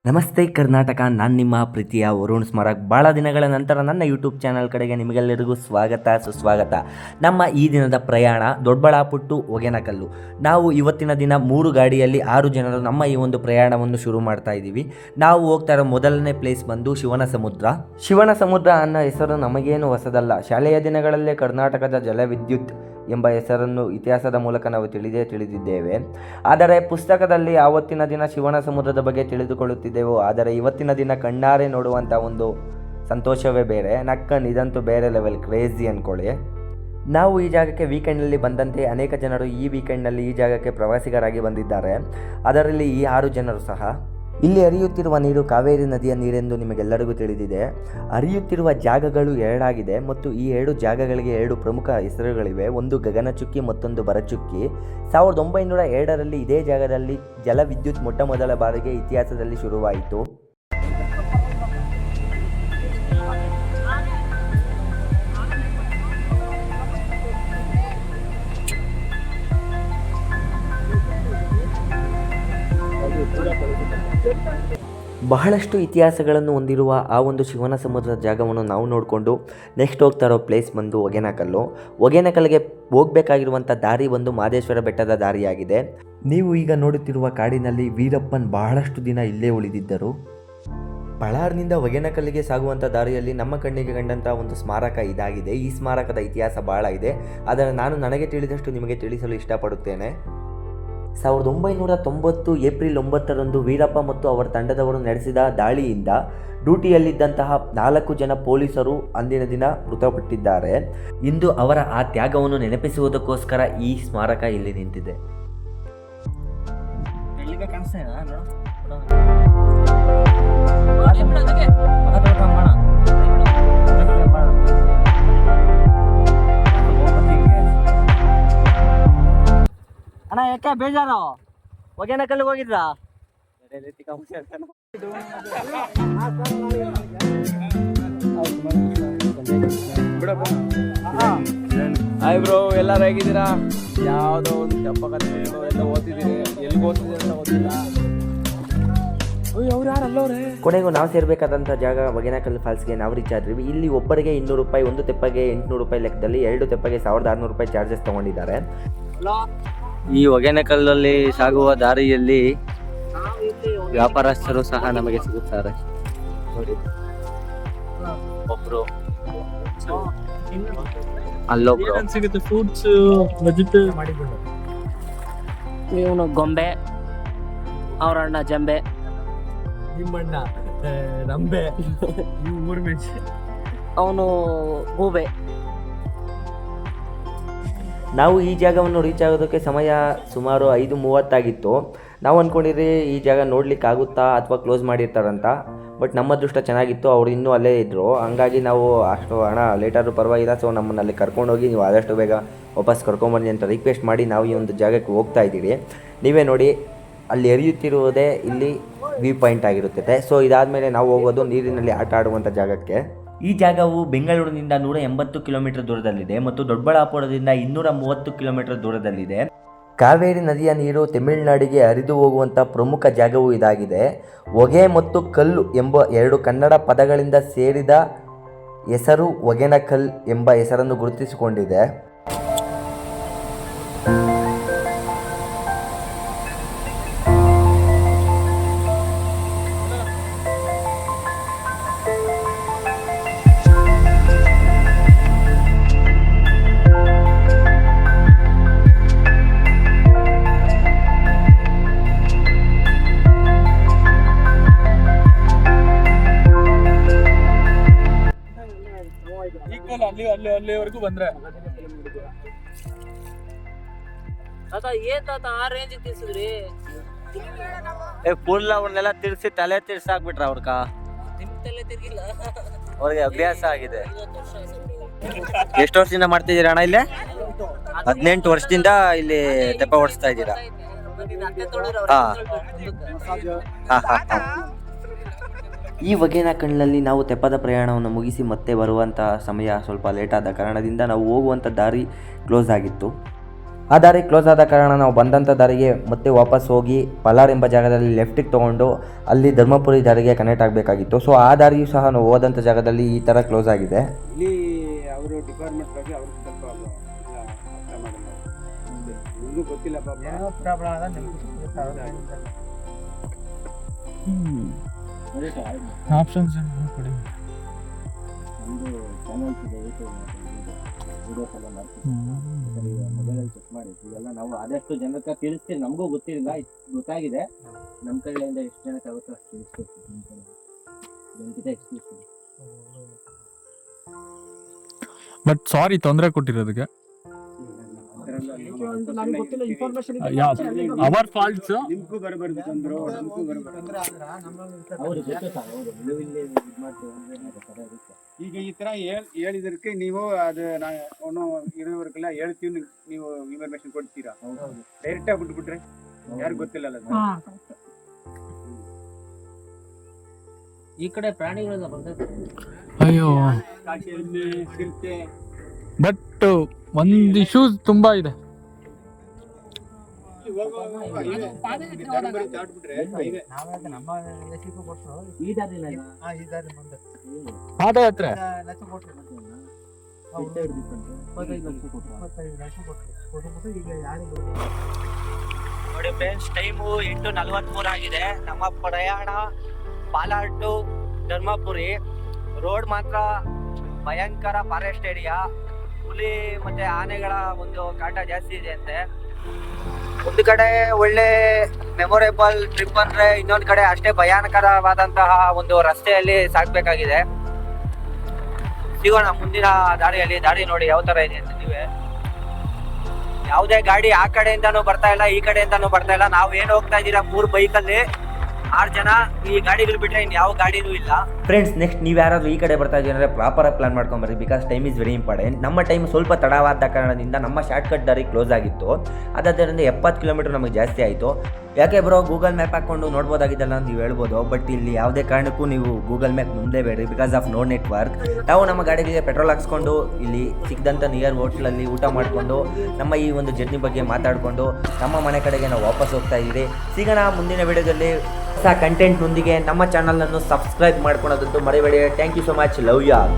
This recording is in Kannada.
ನಮಸ್ತೆ ಕರ್ನಾಟಕ, ನಾನು ನಿಮ್ಮ ಪ್ರೀತಿಯ ವರುಣ್ ಸ್ಮಾರಕ್. ಭಾಳ ದಿನಗಳ ನಂತರ ನನ್ನ ಯೂಟ್ಯೂಬ್ ಚಾನಲ್ ಕಡೆಗೆ ನಿಮಗೆಲ್ಲರಿಗೂ ಸ್ವಾಗತ ಸುಸ್ವಾಗತ. ನಮ್ಮ ಈ ದಿನದ ಪ್ರಯಾಣ ದೊಡ್ಡಬಳ್ಳಾಪುರ ಟು ಹೊಗೇನಕಲ್ಲು. ನಾವು ಇವತ್ತಿನ ದಿನ 3 ಗಾಡಿಯಲ್ಲಿ 6 ಜನರು ನಮ್ಮ ಈ ಒಂದು ಪ್ರಯಾಣವನ್ನು ಶುರು ಮಾಡ್ತಾ ಇದ್ದೀವಿ. ನಾವು ಹೋಗ್ತಾ ಇರೋ ಮೊದಲನೇ ಪ್ಲೇಸ್ ಬಂದು ಶಿವನ ಸಮುದ್ರ. ಶಿವನ ಸಮುದ್ರ ಅನ್ನೋ ಹೆಸರು ನಮಗೇನು ಹೊಸದಲ್ಲ. ಶಾಲೆಯ ದಿನಗಳಲ್ಲೇ ಕರ್ನಾಟಕದ ಜಲವಿದ್ಯುತ್ ಎಂಬ ಹೆಸರನ್ನು ಇತಿಹಾಸದ ಮೂಲಕ ನಾವು ತಿಳಿದಿದ್ದೇವೆ. ಆದರೆ ಪುಸ್ತಕದಲ್ಲಿ ಆವತ್ತಿನ ದಿನ ಶಿವನ ಸಮುದ್ರದ ಬಗ್ಗೆ ತಿಳಿದುಕೊಳ್ಳುತ್ತಿದ್ದೆವು. ಆದರೆ ಇವತ್ತಿನ ದಿನ ಕಣ್ಣಾರೆ ನೋಡುವಂಥ ಒಂದು ಸಂತೋಷವೇ ಬೇರೆ. ನಕ್ಕನ್ ಇದಂತೂ ಬೇರೆ ಲೆವೆಲ್, ಕ್ರೇಜಿ ಅಂದ್ಕೊಳ್ಳಿ. ನಾವು ಈ ಜಾಗಕ್ಕೆ ವೀಕೆಂಡ್ನಲ್ಲಿ ಬಂದಂತೆ ಅನೇಕ ಜನರು ಈ ವೀಕೆಂಡ್ನಲ್ಲಿ ಈ ಜಾಗಕ್ಕೆ ಪ್ರವಾಸಿಗರಾಗಿ ಬಂದಿದ್ದಾರೆ. ಅದರಲ್ಲಿ ಈ 6 ಜನರು ಸಹ. ಇಲ್ಲಿ ಹರಿಯುತ್ತಿರುವ ನೀರು ಕಾವೇರಿ ನದಿಯ ನೀರೆಂದು ನಿಮಗೆಲ್ಲರಿಗೂ ತಿಳಿದಿದೆ. ಹರಿಯುತ್ತಿರುವ ಜಾಗಗಳು 2 ಆಗಿದೆ ಮತ್ತು ಈ 2 ಜಾಗಗಳಿಗೆ 2 ಪ್ರಮುಖ ಹೆಸರುಗಳಿವೆ. ಒಂದು ಗಗನಚುಕ್ಕಿ, ಮತ್ತೊಂದು ಭರಚುಕ್ಕಿ. 1902ರಲ್ಲಿ ಇದೇ ಜಾಗದಲ್ಲಿ ಜಲವಿದ್ಯುತ್ ಮೊಟ್ಟ ಮೊದಲ ಬಾರಿಗೆ ಇತಿಹಾಸದಲ್ಲಿ ಶುರುವಾಯಿತು. ಬಹಳಷ್ಟು ಇತಿಹಾಸಗಳನ್ನು ಹೊಂದಿರುವ ಆ ಒಂದು ಶಿವನ ಸಮುದ್ರದ ಜಾಗವನ್ನು ನಾವು ನೋಡಿಕೊಂಡು ನೆಕ್ಸ್ಟ್ ಹೋಗ್ತಾ ಇರೋ ಪ್ಲೇಸ್ ಬಂದು ಹೊಗೇನಕಲ್ಲು. ಹೊಗೇನಕಲ್ಗೆ ಹೋಗಬೇಕಾಗಿರುವಂಥ ದಾರಿ ಬಂದು ಮಹದೇಶ್ವರ ಬೆಟ್ಟದ ದಾರಿಯಾಗಿದೆ. ನೀವು ಈಗ ನೋಡುತ್ತಿರುವ ಕಾಡಿನಲ್ಲಿ ವೀರಪ್ಪನ್ ಬಹಳಷ್ಟು ದಿನ ಇಲ್ಲೇ ಉಳಿದಿದ್ದರು. ಬಳ್ಳಾರಿನಿಂದ ಹೊಗೇನಕಲ್ಲಿಗೆ ಸಾಗುವಂಥ ದಾರಿಯಲ್ಲಿ ನಮ್ಮ ಕಣ್ಣಿಗೆ ಕಂಡಂಥ ಒಂದು ಸ್ಮಾರಕ ಇದಾಗಿದೆ. ಈ ಸ್ಮಾರಕದ ಇತಿಹಾಸ ಬಹಳ ಇದೆ, ಆದರೆ ನಾನು ನನಗೆ ತಿಳಿದಷ್ಟು ನಿಮಗೆ ತಿಳಿಸಲು ಇಷ್ಟಪಡುತ್ತೇನೆ. 1990 ಏಪ್ರಿಲ್ 9ರಂದು ವೀರಪ್ಪ ಮತ್ತು ಅವರ ತಂಡದವರು ನಡೆಸಿದ ದಾಳಿಯಿಂದ ಡ್ಯೂಟಿಯಲ್ಲಿದ್ದಂತಹ 4 ಜನ ಪೊಲೀಸರು ಅಂದಿನ ದಿನ ಮೃತಪಟ್ಟಿದ್ದಾರೆ. ಇಂದು ಅವರ ಆ ತ್ಯಾಗವನ್ನು ನೆನಪಿಸುವುದಕ್ಕೋಸ್ಕರ ಈ ಸ್ಮಾರಕ ಇಲ್ಲಿ ನಿಂತಿದೆ. ಅಣ್ಣ ಯಾಕೆ ಬೇಜಾರು? ಹೊಗೇನಕಲ್ಲಿಗೆ ಹೋಗಿದ್ರಾ? ಹಾಯ್ ಬ್ರೋ, ಎಲ್ಲರೂ ಹೇಗಿದ್ದೀರಾ? ಯಾವುದೋ ಒಂದು ತೆಪ್ಪ ಕಥೆ ಎಲ್ಲ ಓದ್ತಿದ್ದೀರಿ. ಎಲ್ಲಿಗೆ ಓದ್ತಿದ್ದೀರಿ ಅಂತ ಗೊತ್ತಿಲ್ಲ. ಕೊನೆಗೂ ನಾವು ಸೇರಬೇಕಾದಂಥ ಜಾಗ ಹೊಗೇನಕಲ್ ಫಾಲ್ಸ್ಗೆ ನಾವು ರೀಚ್ ಆದ್ವಿ. ಇಲ್ಲಿ ಒಬ್ಬರಿಗೆ 200 ರೂಪಾಯಿ, ಒಂದು ತೆಪ್ಪಗೆ 800 ರೂಪಾಯಿ ಲೆಕ್ಕದಲ್ಲಿ 2 ತೆಪ್ಪಗೆ 1600 ರೂಪಾಯಿ ಚಾರ್ಜಸ್ ತಗೊಂಡಿದ್ದಾರೆ. ಈ ಹೊಗೇನಕಲ್ಲಲ್ಲಿ ಸಾಗುವ ದಾರಿಯಲ್ಲಿ ವ್ಯಾಪಾರಸ್ಥರು ಸಹ ನಮಗೆ ಸಿಗುತ್ತಾರೆ. ನೋಡಿ, ಒಬ್ರು ಅಲ್ಲೊಬ್ರು ಸಿಗುತ್ತೆ ಫ್ರೂಟ್ಸ್, ವೆಜಿಟೇಬಲ್ ಮಾಡಿಕೊಂಡು. ಇವನು ಗೊಂಬೆ, ಅವ್ರ ಅಣ್ಣ ಜಂಬೆ, ನಿಮ್ಮಣ್ಣ ರಂಬೆ, ಅವನು ಗೂಬೆ. ನಾವು ಈ ಜಾಗವನ್ನು ರೀಚ್ ಆಗೋದಕ್ಕೆ ಸಮಯ ಸುಮಾರು 5:30 ಆಗಿತ್ತು. ನಾವು ಅಂದ್ಕೊಂಡಿದ್ರಿ ಈ ಜಾಗ ನೋಡ್ಲಿಕ್ಕೆ ಆಗುತ್ತಾ ಅಥವಾ ಕ್ಲೋಸ್ ಮಾಡಿರ್ತಾರಂತ. ಬಟ್ ನಮ್ಮ ಅದೃಷ್ಟ ಚೆನ್ನಾಗಿತ್ತು, ಅವ್ರು ಇನ್ನೂ ಅಲ್ಲೇ ಇದ್ದರು. ಹಂಗಾಗಿ ನಾವು ಅಷ್ಟು ಹಣ ಲೇಟಾದರೂ ಪರವಾಗಿಲ್ಲ, ಸೊ ನಮ್ಮನ್ನು ಅಲ್ಲಿ ಕರ್ಕೊಂಡೋಗಿ ನೀವು ಆದಷ್ಟು ಬೇಗ ವಾಪಸ್ ಕರ್ಕೊಂಬನ್ನಿ ಅಂತ ರಿಕ್ವೆಸ್ಟ್ ಮಾಡಿ ನಾವು ಈ ಒಂದು ಜಾಗಕ್ಕೆ ಹೋಗ್ತಾ ಇದ್ದೀವಿ. ನೀವೇ ನೋಡಿ, ಅಲ್ಲಿ ಹರಿಯುತ್ತಿರುವುದೇ ಇಲ್ಲಿ ವ್ಯೂ ಪಾಯಿಂಟ್ ಆಗಿರುತ್ತದೆ. ಸೊ ಇದಾದಮೇಲೆ ನಾವು ಹೋಗೋದು ನೀರಿನಲ್ಲಿ ಆಟ ಆಡುವಂಥ ಜಾಗಕ್ಕೆ. ಈ ಜಾಗವು ಬೆಂಗಳೂರಿನಿಂದ 180 ಕಿಲೋಮೀಟರ್ ದೂರದಲ್ಲಿದೆ ಮತ್ತು ದೊಡ್ಡಬಳ್ಳಾಪುರದಿಂದ 230 ಕಿಲೋಮೀಟರ್ ದೂರದಲ್ಲಿದೆ. ಕಾವೇರಿ ನದಿಯ ನೀರು ತಮಿಳುನಾಡಿಗೆ ಹರಿದು ಹೋಗುವಂಥ ಪ್ರಮುಖ ಜಾಗವೂ ಇದಾಗಿದೆ. ಹೊಗೆ ಮತ್ತು ಕಲ್ಲು ಎಂಬ 2 ಕನ್ನಡ ಪದಗಳಿಂದ ಸೇರಿದ ಹೆಸರು ಹೊಗೇನಕಲ್ ಎಂಬ ಹೆಸರನ್ನು ಗುರುತಿಸಿಕೊಂಡಿದೆ. ಅಲ್ಲಿವರೆಗೂ ಬಂದ್ರೆ ಆ ರೇಂಜ್ ತಿರ್ಸಿದ್ರಿ? ಫುಲ್ ಅವ್ರನ್ನೆಲ್ಲ ತಿರ್ಸಿ ತಲೆ ತಿರ್ಸಾಕ್ಬಿಟ್ರ ಅವ್ರಕ. ನಿಮ್ ತಲೆ ತಿರ್ಗಿಲ್ಲ, ಅವ್ರಿಗೆ ಅಭ್ಯಾಸ ಆಗಿದೆ. ಎಷ್ಟು ವರ್ಷದಿಂದ ಮಾಡ್ತಿದ್ದೀರಾ ಅಣ್ಣ ಇಲ್ಲಿ? 18 ವರ್ಷದಿಂದ ಇಲ್ಲಿ ತೆಪ್ಪ ಓಡಿಸ್ತಾ ಇದ್ದೀರಾ? ಈ ಹೊಗೇನಕಲ್ನಲ್ಲಿ ನಾವು ತೆಪ್ಪದ ಪ್ರಯಾಣವನ್ನು ಮುಗಿಸಿ ಮತ್ತೆ ಬರುವಂಥ ಸಮಯ ಸ್ವಲ್ಪ ಲೇಟಾದ ಕಾರಣದಿಂದ ನಾವು ಹೋಗುವಂಥ ದಾರಿ ಕ್ಲೋಸ್ ಆಗಿತ್ತು. ಆ ದಾರಿ ಕ್ಲೋಸ್ ಆದ ಕಾರಣ ನಾವು ಬಂದಂಥ ದಾರಿಗೆ ಮತ್ತೆ ವಾಪಸ್ ಹೋಗಿ ಪಲ್ಲಾರ್ ಎಂಬ ಜಾಗದಲ್ಲಿ ಲೆಫ್ಟಿಗೆ ತೊಗೊಂಡು ಅಲ್ಲಿ ಧರ್ಮಪುರಿ ದಾರಿಗೆ ಕನೆಕ್ಟ್ ಆಗಬೇಕಾಗಿತ್ತು. ಸೊ ಆ ದಾರಿಯೂ ಸಹ ನಾವು ಹೋದಂಥ ಜಾಗದಲ್ಲಿ ಈ ಥರ ಕ್ಲೋಸ್ ಆಗಿದೆ. ಇಲ್ಲಿ ಅವರು ಡಿಪಾರ್ಟ್ಮೆಂಟ್ ಬಗ್ಗೆ ಅವ್ರಿಗೆ ಸ್ವಲ್ಪ ಅರ್ಥ ಮಾಡಲ್ಲ, ನಿಮಗೂ ಗೊತ್ತಿಲ್ಲ ಪಾಪ. ಆಪ್ಷನ್ಸ್ ಕೊಡಿ. ಒಂದು ಚಾನಲ್ಸ್ ಇದೆ ವಿಡಿಯೋಸ್ ಎಲ್ಲ ಮಾಡ್ತೀವಿ, ಮೊಬೈಲಲ್ಲಿ ಚೆಕ್ ಮಾಡಿ. ಇದೆಲ್ಲ ನಾವು ಆದಷ್ಟು ಜನಕ್ಕೆ ತಿಳಿಸ್ತೀವಿ, ನಮಗೂ ಗೊತ್ತಾಗಿದೆ. ನಮ್ಮ ಕಡೆಯಿಂದ ಎಷ್ಟು ಜನಕ್ಕೆ ಆಗುತ್ತೋ ಅಷ್ಟು ತಿಳಿಸ್ಬೇಕು. ನಿಮ್ಮ ಕಡೆ ಜನಕ್ಕಿಂತ ಎಕ್ಸ್ಕ್ಯೂಸ್ ಕೊಡಿ. ಬಟ್ ಸಾರಿ ತೊಂದರೆ ಕೊಟ್ಟಿರೋದಕ್ಕೆ. ಅವರ್ ಫಾಲ್ಟ್ಸ್ ನಿಮ್ಗೂ ಬರಬಾರ್ದು ತಂದ್ರು, ನಮಗೂ ಬರಬಾರ್ದು. ಈಗ ಈ ತರ ಹೇಳಿದಕ್ಕೆ ನೀವು ಅದು ನಾನು ಇರೋವರೆಗೆಲ್ಲ ಹೇಳ್ತೀವಿ, ನೀವು ಇನ್ಫಾರ್ಮೇಶನ್ ಕೊಡ್ತೀರಾ? ಡೈರೆಕ್ಟ್ ಆಗಿ ಬಿಟ್ಬಿಟ್ರೆ ಯಾರು ಗೊತ್ತಿಲ್ಲಲ್ಲ. ಈ ಕಡೆ ಪ್ರಾಣಿಗಳೆಲ್ಲ ಬರ್ತೈತೆ. ಅಯ್ಯೋ, ಸಿರ್ತೆ ಬಟ್ ಒಂದ್ ಇಶ್ಯೂಸ್ ತುಂಬಾ ಇದೆ. ದಾಟ್ಬಿಟ್ರೆ highway. ಈ ದಾರಿನ ಪಾದಯಾತ್ರೆ ನೋಡಿ ಫ್ರೆಂಡ್ಸ್, ಟೈಮು 8:43 ಆಗಿದೆ. ನಮ್ಮ ಪ್ರಯಾಣ ಪಾಲಾರ್ ಟು ಧರ್ಮಪುರಿ. ರೋಡ್ ಮಾತ್ರ ಭಯಂಕರ ಫಾರೆಸ್ಟ್ ಏರಿಯಾ. ಹುಲಿ ಮತ್ತೆ ಆನೆಗಳ ಒಂದು ಕಾಟ ಜಾಸ್ತಿ ಇದೆ ಅಂತೆ. ಒಂದು ಕಡೆ ಒಳ್ಳೆ ಮೆಮೊರೇಬಲ್ ಟ್ರಿಪ್ ಅಂದ್ರೆ, ಇನ್ನೊಂದು ಕಡೆ ಅಷ್ಟೇ ಭಯಾನಕರವಾದಂತಹ ಒಂದು ರಸ್ತೆಯಲ್ಲಿ ಸಾಗಬೇಕಾಗಿದೆ. ಸಿಗೋಣ ಮುಂದಿನ ದಾರಿಯಲ್ಲಿ. ದಾರಿ ನೋಡಿ ಯಾವ ತರ ಇದೆ ಅಂತ ನೀವೇ. ಯಾವುದೇ ಗಾಡಿ ಆ ಕಡೆಯಿಂದಾನು ಬರ್ತಾ ಇಲ್ಲ, ಈ ಕಡೆಯಿಂದಾನು ಬರ್ತಾ ಇಲ್ಲ. ನಾವು ಏನು ಹೋಗ್ತಾ ಇದ್ದೀರಾ 3 ಬೈಕಲ್ಲಿ 6 ಜನ. ಈ ಗಾಡಿಗಳು ಬಿಟ್ರೆ ಇನ್ನು ಯಾವ ಗಾಡಿನೂ ಇಲ್ಲ. ಫ್ರೆಂಡ್ಸ್, ನೆಕ್ಸ್ಟ್ ನೀವು ಯಾರಾದರೂ ಈ ಕಡೆ ಬರ್ತಾ ಇದ್ದೀರಾ ಅಂದರೆ ಪ್ರಾಪರಾಗಿ ಪ್ಲಾನ್ ಮಾಡ್ಕೊಂಬರ್ರಿ, because time is very important. ನಮ್ಮ ಟೈಮ್ ಸ್ವಲ್ಪ ತಡವಾದ ಕಾರಣದಿಂದ ನಮ್ಮ ಶಾರ್ಟ್ಕಟ್ ದಾರಿ ಕ್ಲೋಸ್ ಆಗಿತ್ತು. ಅದಾದ್ದರಿಂದ 70 ಕಿಲೋಮೀಟರ್ ನಮಗೆ ಜಾಸ್ತಿ ಆಯಿತು. ಯಾಕೆ ಬ್ರೋ, ಗೂಗಲ್ ಮ್ಯಾಪ್ ಹಾಕ್ಕೊಂಡು ನೋಡ್ಬೋದಾಗಿದ್ದಲ್ಲ ಅಂತ ನೀವು ಹೇಳ್ಬೋದು. ಬಟ್ ಇಲ್ಲಿ ಯಾವುದೇ ಕಾರಣಕ್ಕೂ ನೀವು ಗೂಗಲ್ ಮ್ಯಾಪ್ ಮುಂದೆ ಬೇಡ್ರಿ, ಬಿಕಾಸ್ ಆಫ್ ನೋ ನೆಟ್ವರ್ಕ್. ನಾವು ನಮ್ಮ ಗಾಡಿಗೆ ಪೆಟ್ರೋಲ್ ಹಾಕ್ಸ್ಕೊಂಡು ಇಲ್ಲಿ ಸಿಕ್ಕಿದಂಥ ನಿಯರ್ ಹೋಟ್ಲಲ್ಲಿ ಊಟ ಮಾಡಿಕೊಂಡು ನಮ್ಮ ಈ ಒಂದು ಜರ್ನಿ ಬಗ್ಗೆ ಮಾತಾಡಿಕೊಂಡು ನಮ್ಮ ಮನೆ ಕಡೆಗೆ ನಾವು ವಾಪಸ್ ಹೋಗ್ತಾ ಇದ್ದೀವಿ. ಸಿಗೋಣ ಮುಂದಿನ ವಿಡಿಯೋದಲ್ಲಿ ಹೊಸ ಕಂಟೆಂಟ್ನೊಂದಿಗೆ. ನಮ್ಮ ಚಾನಲನ್ನು ಸಬ್ಸ್ಕ್ರೈಬ್ ಮಾಡ್ಕೊಳೋದಂತೂ ಮರಿಬೇಡಿ. Thank you so much. Love you all.